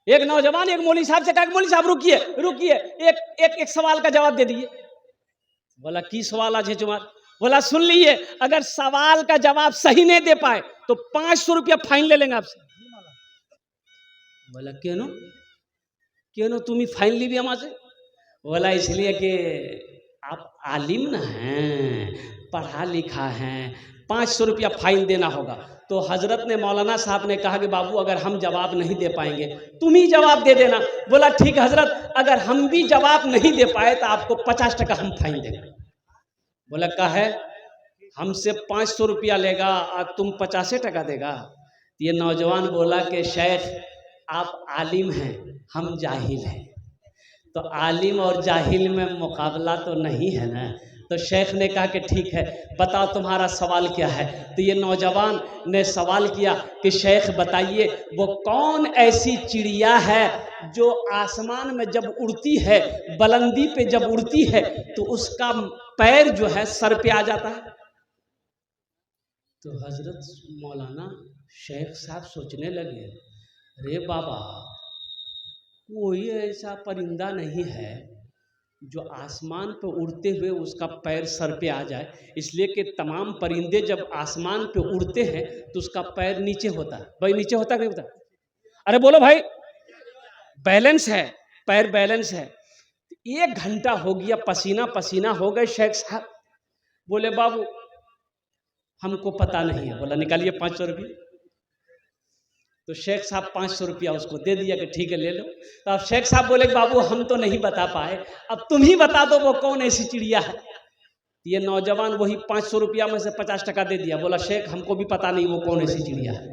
ایک نوجوان ایک مولوی صاحب سے کہا کہ مولوی صاحب رکیے رکیے، ایک سوال کا جواب دے دیجیے۔ بولا کی سوال آج ہے تمہارا؟ بولا سن لیے، اگر سوال کا جواب صحیح نہیں دے پائے تو 500 روپیہ فائن لے لیں گے آپ سے۔ بولا کیوں تمہیں فائن لی بھی ہمارے سے؟ بولا اس لیے کہ آپ عالم نہ ہیں، پڑھا لکھا ہیں، 500 روپیہ فائن دینا ہوگا۔ تو حضرت نے مولانا صاحب نے کہا کہ بابو اگر ہم جواب نہیں دے پائیں گے تم ہی جواب دے دینا۔ بولا ٹھیک حضرت، اگر ہم بھی جواب نہیں دے پائے تو آپ کو 50 ٹکا ہم فائن دیں گے۔ بولا کہا ہے ہم سے 500 روپیہ لے گا اور تم 50 ٹکا دے گا؟ یہ نوجوان بولا کہ شیخ آپ عالم ہیں، ہم جاہل ہیں، تو عالم اور جاہل میں مقابلہ تو نہیں ہے نا۔ تو شیخ نے کہا کہ ٹھیک ہے بتاؤ تمہارا سوال کیا ہے۔ تو یہ نوجوان نے سوال کیا کہ شیخ بتائیے وہ کون ایسی چڑیا ہے جو آسمان میں جب اڑتی ہے، بلندی پہ جب اڑتی ہے تو اس کا پیر جو ہے سر پہ آ جاتا ہے؟ تو حضرت مولانا شیخ صاحب سوچنے لگے، ارے بابا کوئی ایسا پرندہ نہیں ہے جو آسمان پہ اڑتے ہوئے اس کا پیر سر پہ آ جائے، اس لیے کہ تمام پرندے جب آسمان پہ اڑتے ہیں تو اس کا پیر نیچے ہوتا ہے۔ بھائی نیچے ہوتا کہ نہیں ہوتا؟ ارے بولو بھائی، بیلنس ہے، پیر بیلنس ہے۔ 1 گھنٹہ ہو گیا، پسینہ ہو گئے شیخ صاحب۔ بولے بابو ہم کو پتا نہیں ہے۔ بولا نکالیے 500 روپیہ۔ تو شیخ صاحب 500 روپیہ اس کو دے دیا کہ ٹھیک ہے لے لو۔ تو اب شیخ صاحب بولے بابو ہم تو نہیں بتا پائے، اب تم ہی بتا دو وہ کون ایسی چڑیا ہے۔ یہ نوجوان وہی 500 روپیہ میں سے 50 ٹکا دے دیا۔ بولا شیخ ہم کو بھی پتا نہیں وہ کون ایسی چڑیا ہے۔